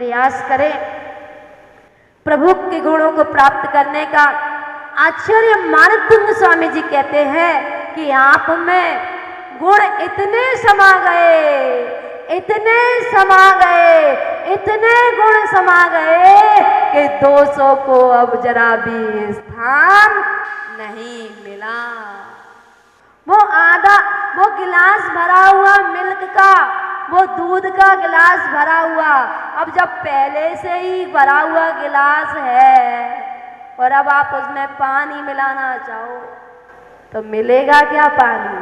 प्रयास करें प्रभु के गुणों को प्राप्त करने का। आचार्य मानतुंग स्वामी जी कहते हैं कि आप में गुण इतने समा गए, इतने समा गए, इतने गुण समा गए कि 200 को अब जरा भी स्थान नहीं मिला। वो गिलास भरा हुआ मिल्क का, वो दूध का गिलास भरा हुआ, अब जब पहले से ही भरा हुआ गिलास है और अब आप उसमें पानी मिलाना चाहो तो मिलेगा क्या पानी?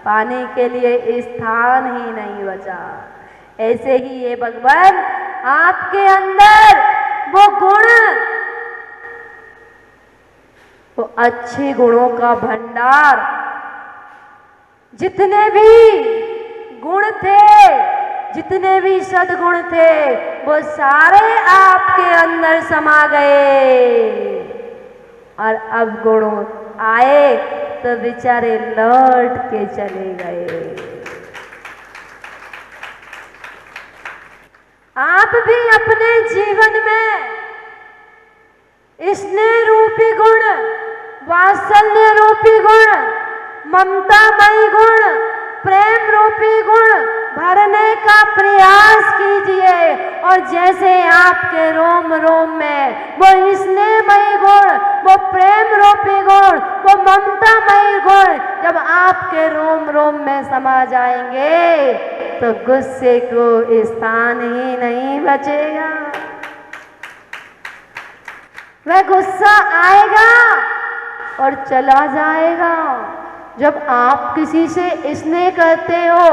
पानी के लिए स्थान ही नहीं बचा। ऐसे ही ये भगवान आपके अंदर वो गुण, वो अच्छे गुणों का भंडार, जितने भी गुण थे, जितने भी सद्गुण थे, वो सारे आपके अंदर समा गए। और अब गुण आए तो बेचारे लौट के चले गए। आप भी अपने जीवन में स्नेह रूपी गुण, वात्सल्य रूपी गुण, ममतामयी गुण, प्रेम रूपी गुण भरने का प्रयास कीजिए। और जैसे आपके रोम रोम में वो स्नेहमयी गुण, वो प्रेम रूपी गुण, वो ममतामयी गुण जब आपके रोम रोम में समा जाएंगे तो गुस्से को स्थान ही नहीं बचेगा। वह गुस्सा आएगा और चला जाएगा। जब आप किसी से स्नेह करते हो,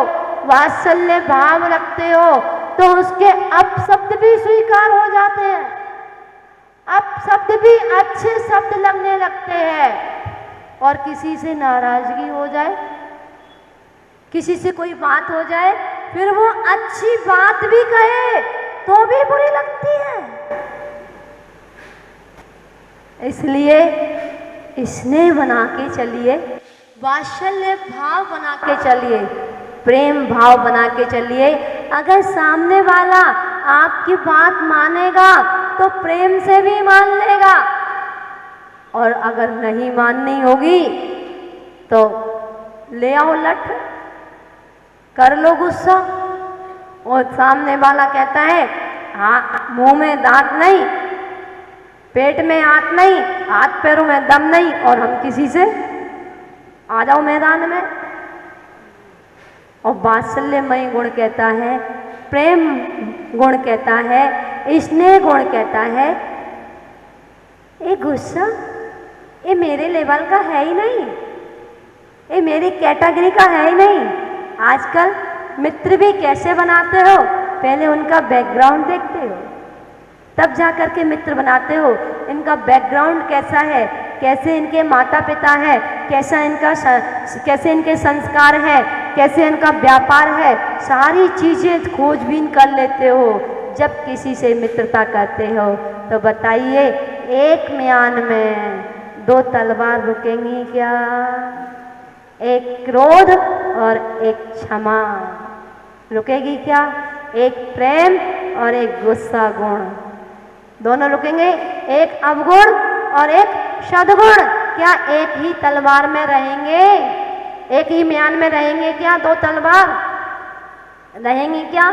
वात्सल्य भाव रखते हो, तो उसके अपशब्द भी स्वीकार हो जाते हैं, अपशब्द भी अच्छे शब्द लगने लगते हैं। और किसी से नाराजगी हो जाए, किसी से कोई बात हो जाए, फिर वो अच्छी बात भी कहे तो भी बुरी लगती है। इसलिए स्नेह बना के चलिए, वात्सल्य भाव बना के चलिए, प्रेम भाव बना के चलिए। अगर सामने वाला आपकी बात मानेगा तो प्रेम से भी मान लेगा, और अगर नहीं माननी होगी तो ले आओ लठ, कर लो गुस्सा। और सामने वाला कहता है हाँ, मुंह में दांत नहीं, पेट में हाथ नहीं, हाथ पैरों में दम नहीं, और हम किसी से आ जाओ मैदान में। और वात्सल्यमय गुण कहता है, प्रेम गुण कहता है, स्नेह गुण कहता है, ये गुस्सा ये मेरे लेवल का है ही नहीं, ये मेरी कैटेगरी का है ही नहीं। आजकल मित्र भी कैसे बनाते हो? पहले उनका बैकग्राउंड देखते हो, तब जा कर के मित्र बनाते हो। इनका बैकग्राउंड कैसा है, कैसे इनके माता पिता है, कैसे इनके संस्कार है, कैसे इनका व्यापार है, सारी चीजें खोजबीन कर लेते हो। जब किसी से मित्रता करते हो तो बताइए, एक म्यान में 2 तलवार रुकेंगी क्या? एक क्रोध और एक क्षमा रुकेगी क्या? एक प्रेम और एक गुस्सा गुण दोनों रुकेंगे? एक अवगुण और एक सद्गुण क्या एक ही तलवार में रहेंगे? एक ही म्यान में रहेंगे क्या 2 तलवार रहेंगी क्या?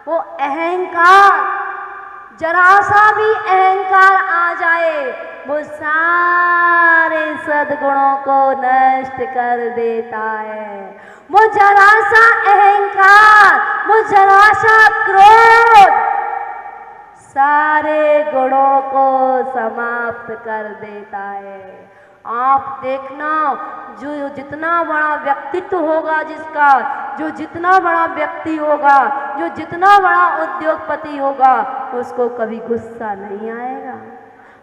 वो अहंकार, जरा सा भी अहंकार आ जाए, वो सारे सद्गुणों को नष्ट कर देता है। वो जरा सा अहंकार, वो जरा सा क्रोध सारे गुणों को समाप्त कर देता है। आप देखना, जो जितना बड़ा व्यक्तित्व होगा जिसका, जो जितना बड़ा व्यक्ति होगा, जो जितना बड़ा उद्योगपति होगा, उसको कभी गुस्सा नहीं आएगा।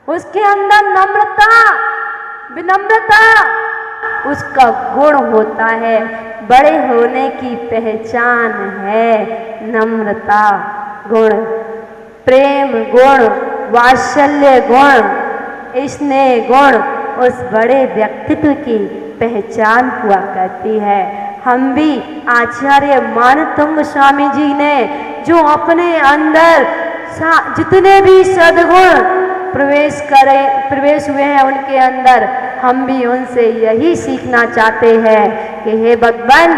उसके अंदर नम्रता, विनम्रता उसका गुण होता है। बड़े होने की पहचान है नम्रता गुण, प्रेम गुण, वात्सल्य गुण, स्नेह गुण उस बड़े व्यक्तित्व की पहचान हुआ करती है। हम भी आचार्य मानतुंग स्वामी जी ने जो अपने अंदर जितने भी सद्गुण प्रवेश हुए हैं उनके अंदर, हम भी उनसे यही सीखना चाहते हैं कि हे भगवान,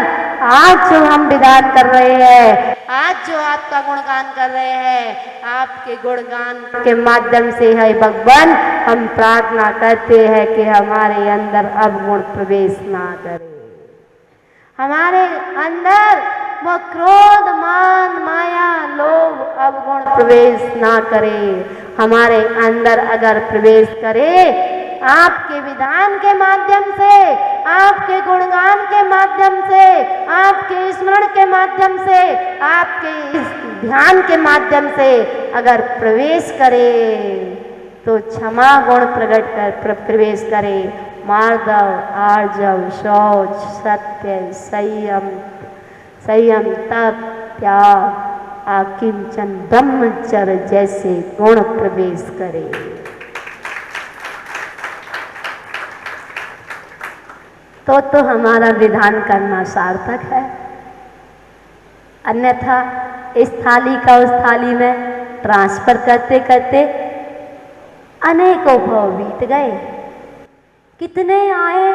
आज जो हम विधान कर रहे हैं, आज जो आपका गुणगान कर रहे हैं, आपके गुणगान के माध्यम से है भगवान, हम प्रार्थना करते हैं कि हमारे अंदर अब गुण प्रवेश ना करे, हमारे अंदर वो क्रोध, मान, माया, लोभ अवगुण प्रवेश ना करे। हमारे अंदर अगर प्रवेश करे, आपके विधान के माध्यम से, आपके गुणगान के माध्यम से, आपके स्मरण के माध्यम से, आपके इस ध्यान के माध्यम से अगर प्रवेश करे, तो क्षमा गुण प्रवेश करे, मार्दव, आर्जव, शौच, सत्य, संयम, तप, त्याग, आकिंचन, ब्रह्मचर्य जैसे गुण प्रवेश करे। तो हमारा विधान करना सार्थक है, अन्यथा इस थाली का उस थाली में ट्रांसफर करते करते अनेकों भाव बीत गए, कितने आए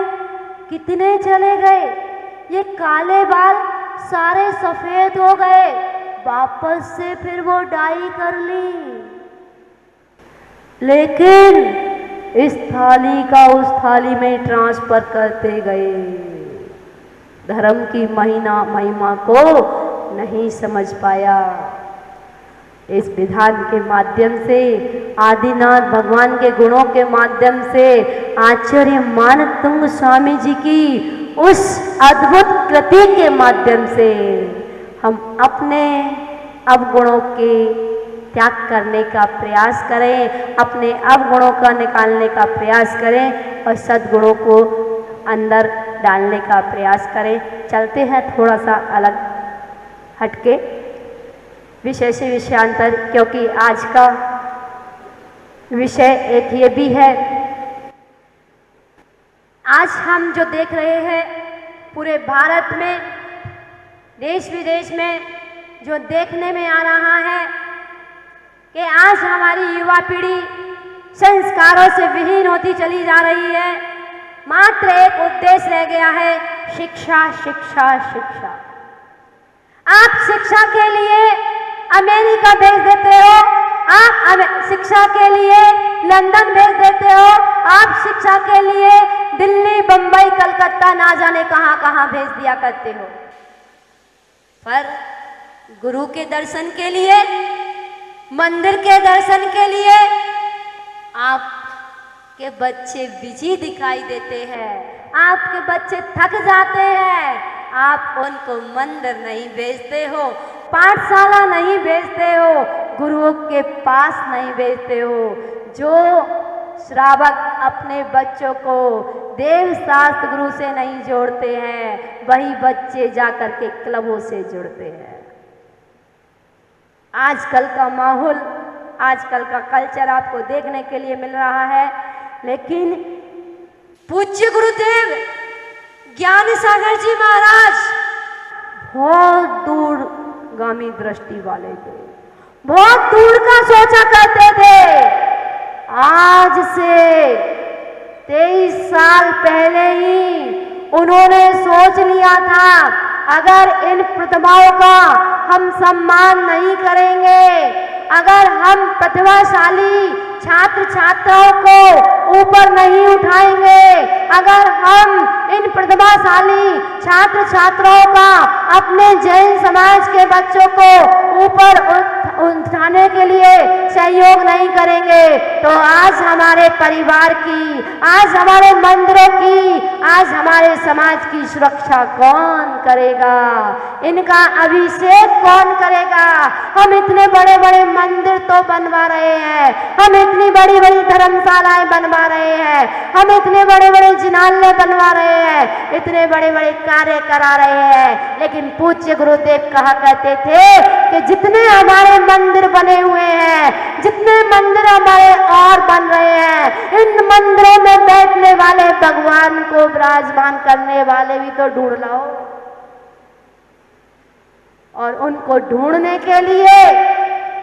कितने चले गए, ये काले बाल सारे सफेद हो गए, वापस से फिर वो डाई कर ली, लेकिन इस थाली का उस थाली में ट्रांसफर करते गए, धर्म की महिमा को नहीं समझ पाया। इस विधान के माध्यम से, आदिनाथ भगवान के गुणों के माध्यम से, आचार्य मानतुंग स्वामी जी की उस अद्भुत कृति के माध्यम से हम अपने अवगुणों के त्याग करने का प्रयास करें, अपने अवगुणों का निकालने का प्रयास करें और सद्गुणों को अंदर डालने का प्रयास करें। चलते हैं थोड़ा सा अलग हटके विषय से विषयांतर, क्योंकि आज का विषय एक ये भी है, आज हम जो देख रहे हैं पूरे भारत में, देश विदेश में जो देखने में आ रहा है कि आज हमारी युवा पीढ़ी संस्कारों से विहीन होती चली जा रही है। मात्र एक उद्देश्य रह गया है, शिक्षा, शिक्षा, शिक्षा। आप शिक्षा के लिए अमेरिका भेज देते हो, आप शिक्षा के लिए लंदन भेज देते हो, आप शिक्षा के लिए दिल्ली, बंबई, कलकत्ता, ना जाने कहां कहां भेज दिया करते हो, पर गुरु के दर्शन के लिए, मंदिर के दर्शन के लिए आपके बच्चे बिजी दिखाई देते हैं, आपके बच्चे थक जाते हैं, आप उनको मंदिर नहीं भेजते हो, पाठशाला नहीं भेजते हो, गुरुओं के पास नहीं भेजते हो। जो श्रावक अपने बच्चों को देव शास्त्र गुरु से नहीं जोड़ते हैं, वही बच्चे जाकर के क्लबों से जुड़ते हैं। आजकल का माहौल, आजकल का कल्चर आपको देखने के लिए मिल रहा है, लेकिन पूज्य गुरुदेव ज्ञान सागर जी महाराज बहुत दूरगामी दृष्टि वाले थे, बहुत दूर का सोचा करते थे। आज से 23 साल पहले ही उन्होंने सोच लिया था, अगर इन प्रतिभाओं का हम सम्मान नहीं करेंगे, अगर हम प्रतिभाशाली छात्र छात्राओं को ऊपर नहीं उठाएंगे, अगर हम इन प्रतिभाशाली छात्र छात्राओं का, अपने जैन समाज के बच्चों को ऊपर उठाने के लिए सहयोग नहीं करेंगे, तो आज हमारे परिवार की, आज हमारे मंदिरों की, आज हमारे समाज की सुरक्षा कौन करेगा, इनका अभिषेक कौन करेगा। हम इतने बड़े बड़े मंदिर तो बनवा रहे हैं, हम इतनी बड़ी बड़ी धर्मशालाएं बनवा रहे हैं, हम इतने बड़े बड़े जिनालय बनवा रहे हैं, इतने बड़े बड़े कार्य करा रहे हैं, लेकिन पूज्य गुरुदेव कहा करते थे कि जितने हमारे मंदिर बने हुए हैं, जितने मंदिर हमारे और बन रहे हैं, इन मंदिरों में बैठने वाले भगवान को विराजमान करने वाले भी तो ढूंढ लाओ। और उनको ढूंढने के लिए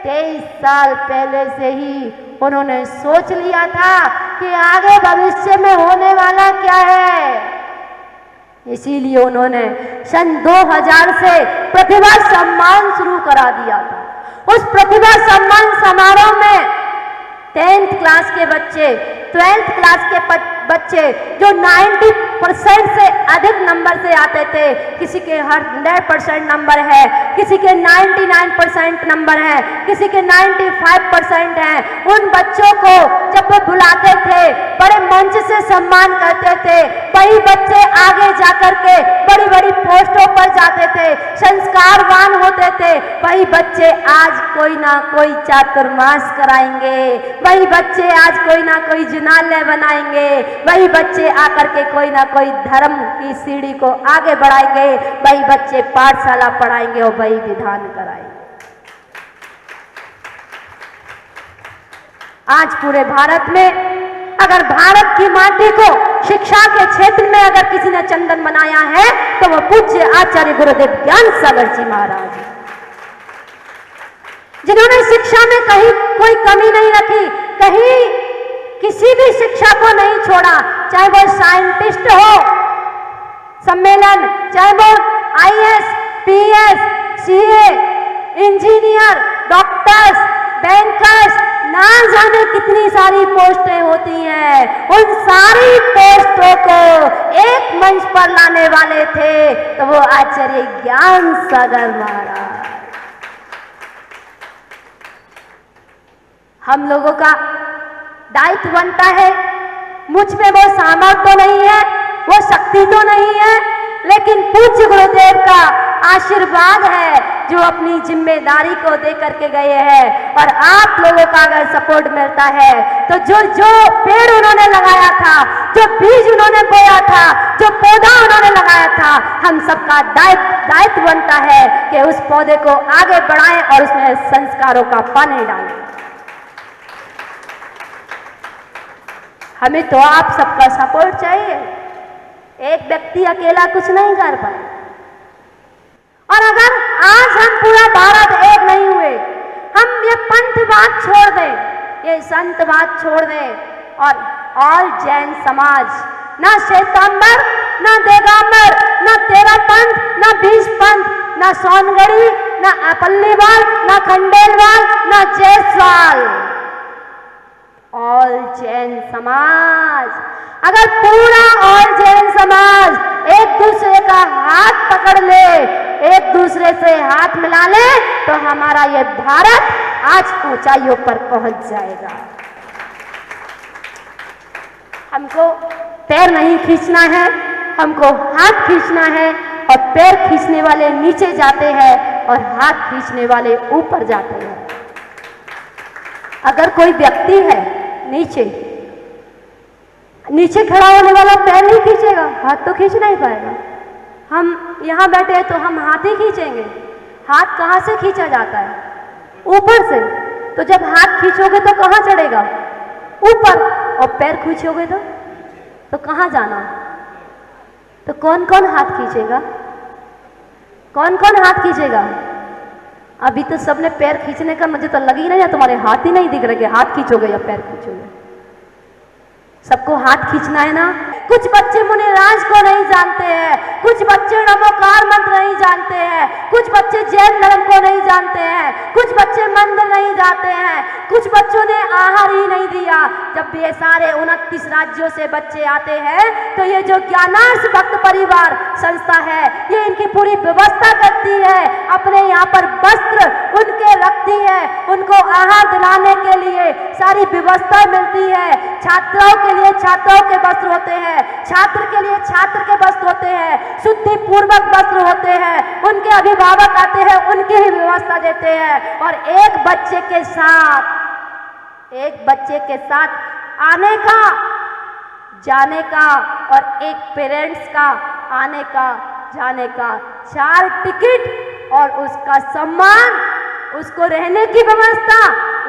23 साल पहले से ही उन्होंने सोच लिया था कि आगे भविष्य में होने वाला क्या है। इसीलिए उन्होंने सन 2000 से प्रतिभा सम्मान शुरू करा दिया था। उस प्रतिभा सम्मान समारोह में 10th क्लास के बच्चे, 12th क्लास के बच्चे जो 90% से अधिक नंबर से आते थे, किसी के 100% नंबर है, किसी के 99% नंबर है, किसी के 95% है, उन बच्चों को जब वो बुलाते थे, बड़े मंच से सम्मान करते थे, वही बच्चे आगे जाकर के बड़ी बड़ी पोस्टों पर जाते थे, संस्कारवान होते थे। वही बच्चे आज कोई ना कोई चातुर्मास कराएंगे, वही बच्चे आज कोई ना कोई जिनालय बनाएंगे, वही बच्चे आकर के कोई ना कोई धर्म की सीढ़ी को आगे बढ़ाएंगे, वही बच्चे पाठशाला पढ़ाएंगे और वही विधान कराएंगे। आज पूरे भारत में अगर भारत की माटी को शिक्षा के क्षेत्र में अगर किसी ने चंदन बनाया है तो वो पूज्य आचार्य गुरुदेव ज्ञान सागर जी महाराज, जिन्होंने शिक्षा में कहीं कोई कमी नहीं रखी, कहीं किसी भी शिक्षा को नहीं छोड़ा, चाहे वो साइंटिस्ट हो सम्मेलन, चाहे वो IAS, PS, CA, engineer, doctors, bankers, ना जाने कितनी सारी पोस्टें होती हैं, उन सारी पोस्टों को एक मंच पर लाने वाले थे तो वो आचार्य ज्ञान सागर महाराज। हम लोगों का दायित्व बनता है, मुझ में वो सामर्थ्य तो नहीं है, वो शक्ति तो नहीं है, लेकिन पूज्य गुरुदेव का आशीर्वाद है जो अपनी जिम्मेदारी को दे करके गए हैं। और आप लोगों का अगर सपोर्ट मिलता है तो जो पेड़ उन्होंने लगाया था, जो बीज उन्होंने बोया था, जो पौधा उन्होंने लगाया था, हम सबका दायित्व बनता है कि उस पौधे को आगे बढ़ाएं और उसमें संस्कारों का पानी डालें। हमें तो आप सबका सपोर्ट चाहिए, एक व्यक्ति अकेला कुछ नहीं कर पाए। और अगर आज हम पूरा भारत एक नहीं हुए, हम ये पंथवाद छोड़ दें, ये संतवाद छोड़ दें और ऑल जैन समाज, ना श्वेतांबर, ना दिगंबर, ना तेरह पंथ, ना 20 पंथ, ना सोनगढ़ी, ना पल्लीवाल, ना खंडेलवाल, ना जयसवाल, ऑल जैन समाज, अगर पूरा ऑल जैन समाज एक दूसरे का हाथ पकड़ ले, एक दूसरे से हाथ मिला ले तो हमारा ये भारत आज ऊंचाइयों पर पहुंच जाएगा। हमको पैर नहीं खींचना है, हमको हाथ खींचना है और पैर खींचने वाले नीचे जाते हैं और हाथ खींचने वाले ऊपर जाते हैं। अगर कोई व्यक्ति है नीचे खड़ा होने वाला पैर नहीं खींचेगा, हाथ तो खींच नहीं पाएगा। हम यहाँ बैठे हैं तो हम हाथ ही खींचेंगे। हाथ कहाँ से खींचा जाता है? ऊपर से। तो जब हाथ खींचोगे तो कहाँ चढ़ेगा? ऊपर। और पैर खींचोगे तो कहाँ जाना? तो कौन कौन हाथ खींचेगा? कौन कौन हाथ खींचेगा? अभी तो सबने पैर खींचने का मुझे तो लग ही नहीं रहा, तुम्हारे हाथ ही नहीं दिख रहे कि हाथ खींचोगे या पैर खींचोगे। सबको हाथ खींचना है ना। कुछ बच्चे मुनिराज को नहीं जानते हैं, कुछ बच्चे नमोकार मंत्र नहीं जानते हैं, कुछ बच्चे जैन धर्म को नहीं जानते हैं, कुछ बच्चे मंदिर नहीं जाते हैं, कुछ बच्चों ने आहार ही नहीं दिया। जब ये सारे 29 राज्यों से बच्चे आते हैं तो ये जो ज्ञानार्थ भक्त परिवार संस्था है ये इनकी पूरी व्यवस्था करती है, अपने यहाँ पर वस्त्र उनके रखती है, उनको आहार दिलाने के लिए सारी व्यवस्था मिलती है। छात्राओं के लिए छात्राओं के वस्त्र होते हैं, छात्र के लिए छात्र के वस्त्र होते हैं, शुद्धि पूर्वक वस्त्र होते हैं, उनके अभिभावक आते हैं उनकी ही व्यवस्था देते हैं। और एक बच्चे के साथ आने का, जाने का और एक पेरेंट्स का आने का, जाने का 4 टिकट और उसका सम्मान, उसको रहने की व्यवस्था,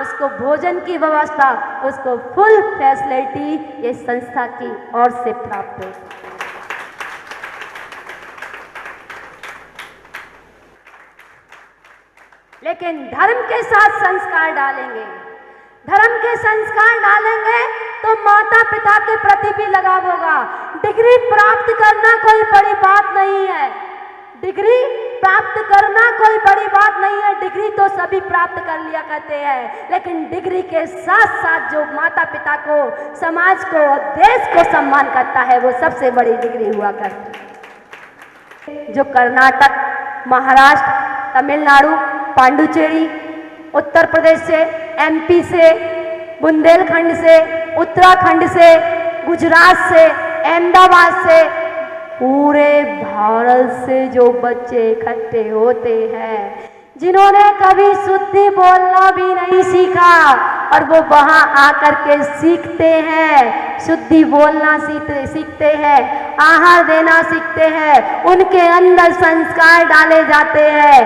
उसको भोजन की व्यवस्था, उसको फुल फैसिलिटी ये संस्था की ओर से प्राप्त है। लेकिन धर्म के साथ संस्कार डालेंगे, धर्म के संस्कार डालेंगे तो माता पिता के प्रति भी लगाव होगा। डिग्री प्राप्त करना कोई बड़ी बात नहीं है, डिग्री प्राप्त करना कोई बड़ी बात नहीं है, डिग्री तो सभी प्राप्त कर लिया करते हैं, लेकिन डिग्री के साथ साथ जो माता पिता को, समाज को, देश को सम्मान करता है वो सबसे बड़ी डिग्री हुआ करती है। जो कर्नाटक, महाराष्ट्र, तमिलनाडु, पांडुचेरी, उत्तर प्रदेश से, एमपी से, बुंदेलखंड से, उत्तराखंड से, गुजरात से, अहमदाबाद से, पूरे भारत से जो बच्चे इकट्ठे होते हैं, जिन्होंने कभी शुद्धि बोलना भी नहीं सीखा और वो वहां आकर के सीखते हैं, शुद्धि बोलना सीखते हैं, आहार देना सीखते हैं, उनके अंदर संस्कार डाले जाते हैं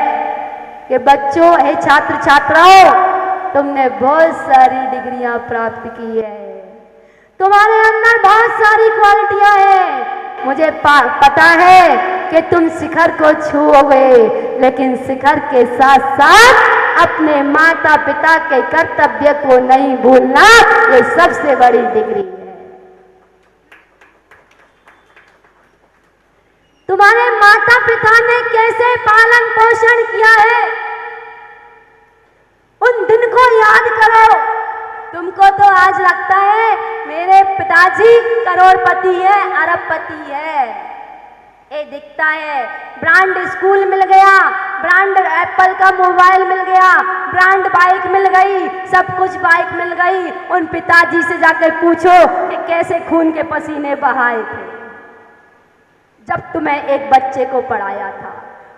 कि बच्चों, हे छात्र छात्राओं, तुमने बहुत सारी डिग्रियां प्राप्त की है, तुम्हारे अंदर बहुत सारी क्वालिटियां हैं, मुझे पता है कि तुम शिखर को छूओगे, लेकिन शिखर के साथ साथ अपने माता पिता के कर्तव्य को नहीं भूलना, ये सबसे बड़ी डिग्री है। तुम्हारे माता पिता ने कैसे पालन पोषण किया है, उन दिन को याद करो। तुमको तो आज लगता है मेरे पिताजी करोड़पति है, अरबपति है, ये दिखता है, ब्रांड स्कूल मिल गया, ब्रांड एप्पल का मोबाइल मिल गया, ब्रांड बाइक मिल गई, सब कुछ बाइक मिल गई। उन पिताजी से जाकर पूछो कि कैसे खून के पसीने बहाए थे जब तुम्हें एक बच्चे को पढ़ाया था,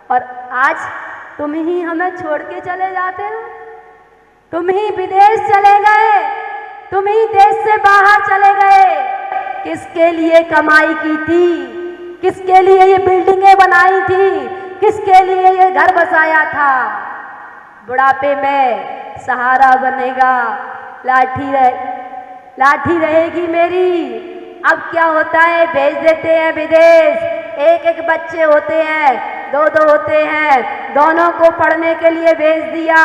और आज तुम ही हमें छोड़ के चले जाते हो, तुम ही विदेश चले गए, तुम ही देश से बाहर चले गए। किसके लिए कमाई की थी, किसके लिए ये बिल्डिंगें बनाई थी, किसके लिए ये घर बसाया था। बुढ़ापे में सहारा बनेगा, लाठी रहेगी मेरी। अब क्या होता है, भेज देते हैं विदेश, एक एक बच्चे होते हैं, दो दो होते हैं, दोनों को पढ़ने के लिए भेज दिया।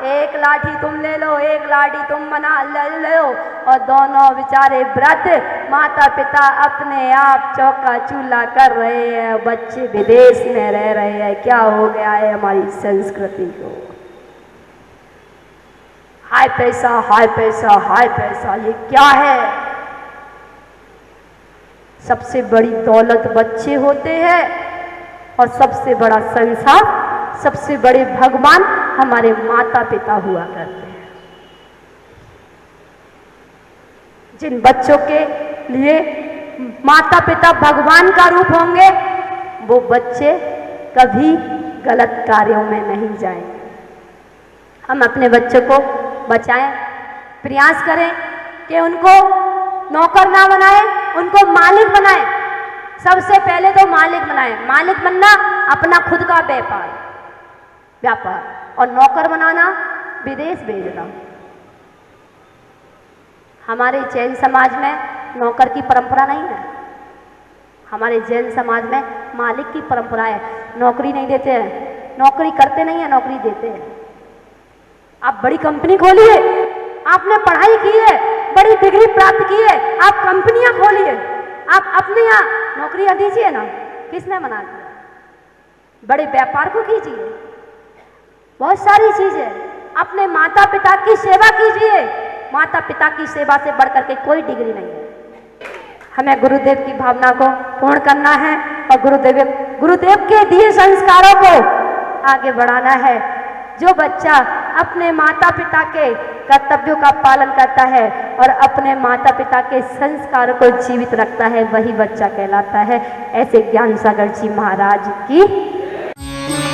एक लाठी तुम ले लो, एक लाठी तुम ले लो, और दोनों बेचारे वृद्ध माता पिता अपने आप चौका चूल्हा कर रहे हैं, बच्चे विदेश में रह रहे हैं। क्या हो गया है हमारी संस्कृति को? हाय पैसा, हाय पैसा, हाय पैसा, ये क्या है? सबसे बड़ी दौलत बच्चे होते हैं, और सबसे बड़ा संसार, सबसे बड़े भगवान हमारे माता पिता हुआ करते हैं। जिन बच्चों के लिए माता पिता भगवान का रूप होंगे, वो बच्चे कभी गलत कार्यों में नहीं जाएंगे। हम अपने बच्चों को बचाएं, प्रयास करें कि उनको नौकर ना बनाएं, उनको मालिक बनाएं। सबसे पहले तो मालिक बनाएं। मालिक बनना अपना खुद का व्यापार, और नौकर बनाना विदेश भेजना। हमारे जैन समाज में नौकर की परंपरा नहीं है, हमारे जैन समाज में मालिक की परंपरा है। नौकरी नहीं देते हैं, नौकरी करते नहीं है, नौकरी देते हैं। आप बड़ी कंपनी खोलिए, आपने पढ़ाई की है, बड़ी डिग्री प्राप्त की है, आप कंपनियां खोलिए, आप अपने यहाँ नौकरियां दीजिए ना। किसने मना किया? बड़े व्यापार को कीजिए, बहुत सारी चीजें। अपने माता पिता की सेवा कीजिए, माता पिता की सेवा से बढ़कर के कोई डिग्री नहीं है। हमें गुरुदेव की भावना को पूर्ण करना है, और गुरुदेव के दिए संस्कारों को आगे बढ़ाना है। जो बच्चा अपने माता पिता के कर्तव्यों का पालन करता है और अपने माता पिता के संस्कारों को जीवित रखता है, वही बच्चा कहलाता है। ऐसे ज्ञान सागर जी महाराज की